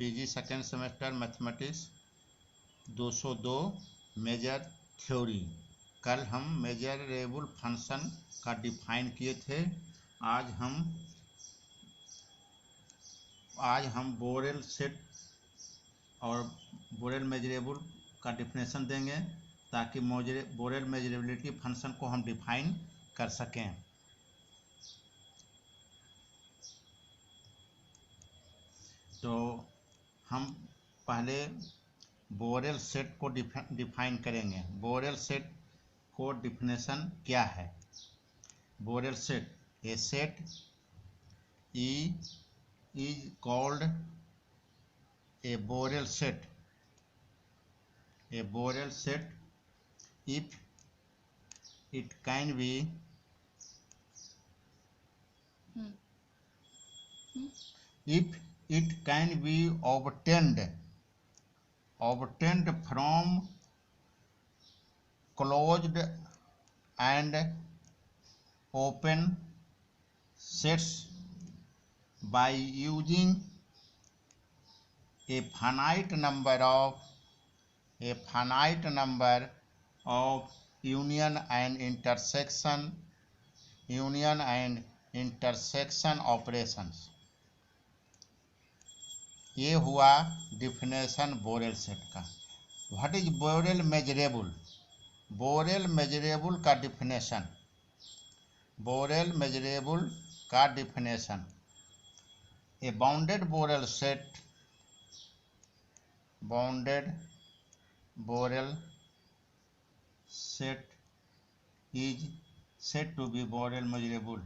PG second semester mathematics 202 major theory. कल हम measurable function का डिफाइन किए थे। आज हम बोरेल सेट और बोरेल मेजरेबल का डिफिनेशन देंगे ताकि बोरेल मेजरेबिलिटी फंक्शन को हम डिफाइन कर सकें। तो हम पहले बोरेल सेट को डिफाइन करेंगे। बोरेल सेट को डिफिनेशन क्या है? Borel set, a set is called a Borel set if it can be obtained from closed and open sets by using a finite number of union and intersection operations। ये हुआ definition Borel set का। What is Borel measurable? Borel measurable का definition, a bounded Borel set is said to be Borel measurable।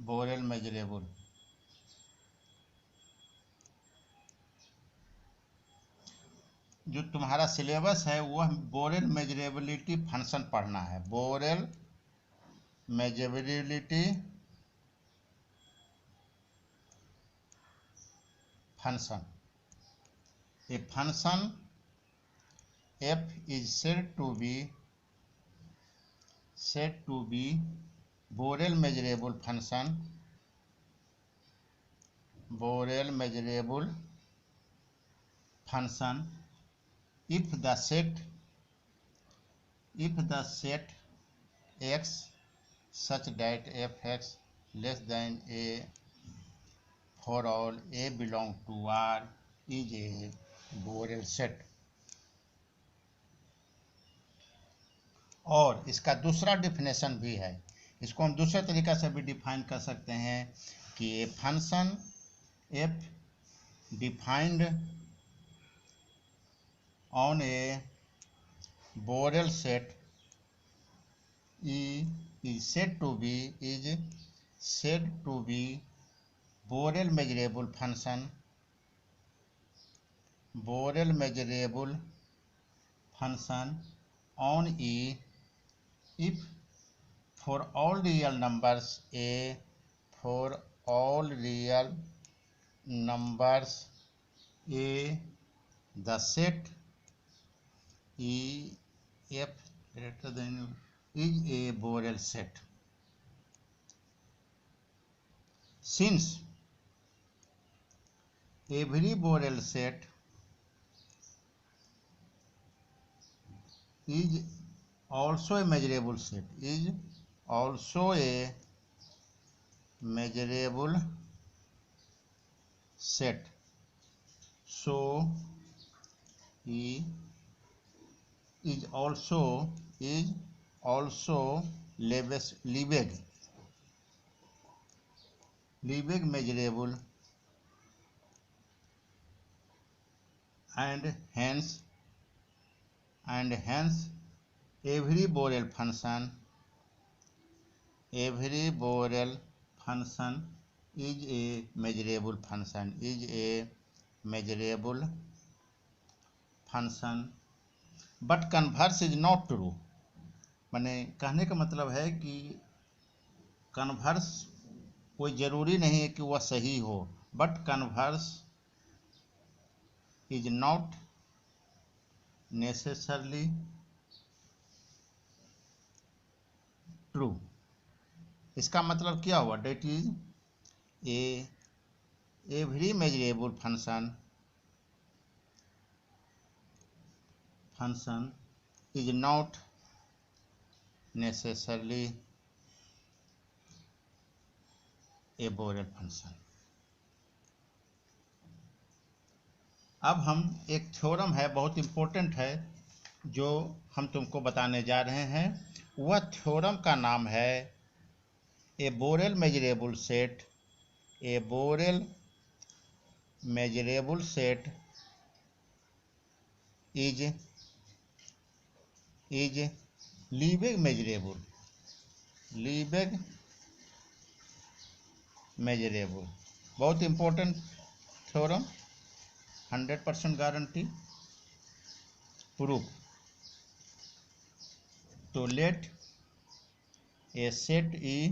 Borel measurable जो तुम्हारा syllabus है वह boreal measurability function पढ़ना है। Borel measurability function, a function f is said to be Borel measurable function if the set x such that fx less than a for all a belong to R is a Borel set। और इसका दूसरा definition भी है, इसको हम दूसरे तरीका से भी डिफाइन कर सकते हैं कि a function f defined on a Borel set is said to be Borel measurable function on E if for all real numbers a the set E f greater than is a Borel set। Since every Borel set is also a measurable set, so E is also Lebesgue measurable, and hence every Borel function is a measurable function but converse is not true। माने कहने का मतलब है कि converse कोई जरूरी नहीं है कि वह सही हो, but converse is not necessarily true. इसका मतलब क्या हुआ, that is a every measurable function is not necessarily a Borel function. अब हम एक थ्योरम है, बहुत इम्पोर्टेंट है, जो हम तुमको बताने जा रहे हैं। वह थ्योरम का नाम है a Borel measurable set, a Borel measurable set is Lebesgue measurable. बहुत इम्पोर्टेंट थ्योरम, 100% गारंटी प्रूफ। तो let a set E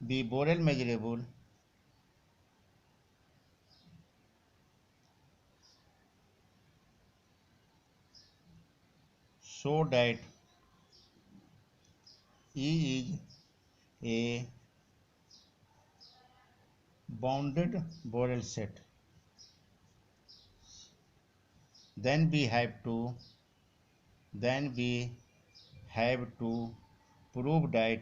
be Borel measurable so that E is a bounded Borel set, then we have to prove that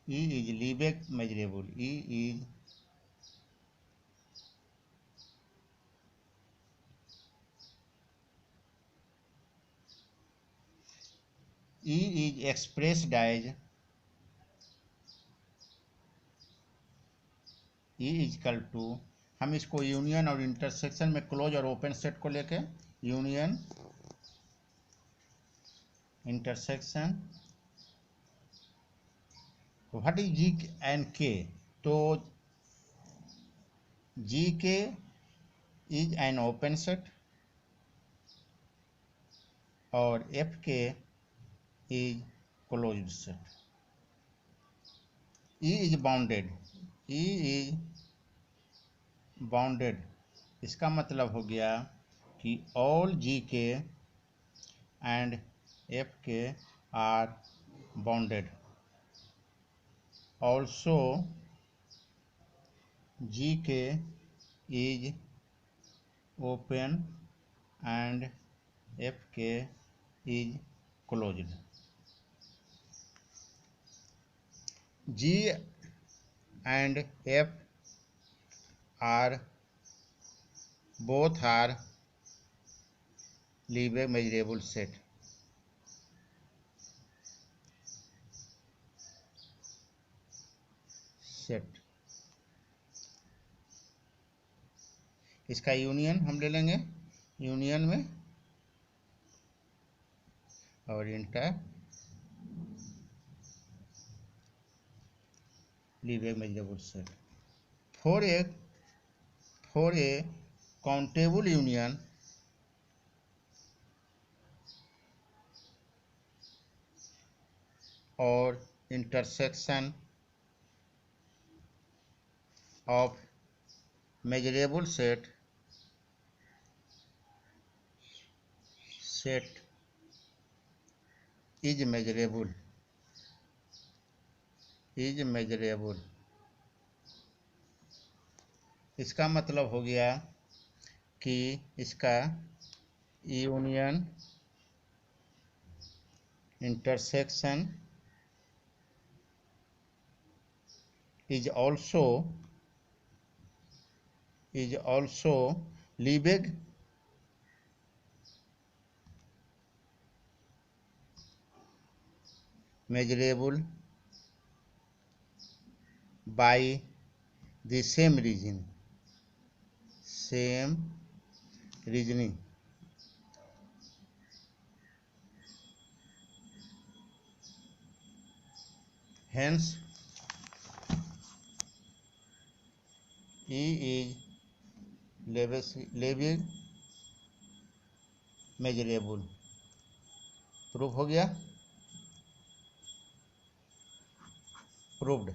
E is Lebesgue measurable. E is expressed as E is equal to, हम इसको union और intersection में close और open set को लेके union intersection, what is G and k. तो G k is an open set और F k is closed set. E is bounded, इसका मतलब हो गया कि all G k and F k are bounded. Also G k is open and F k is closed. G and F both are Lebesgue measurable set. इसका यूनियन हम ले लेंगे यूनियन में और inter Lebesgue measurable set. For a countable union or intersection of measurable set is measurable इसका मतलब हो गया कि इसका union intersection is also Lebesgue measurable by the same reasoning. Hence E is Lebesgue measurable. Proof हो गया, proved.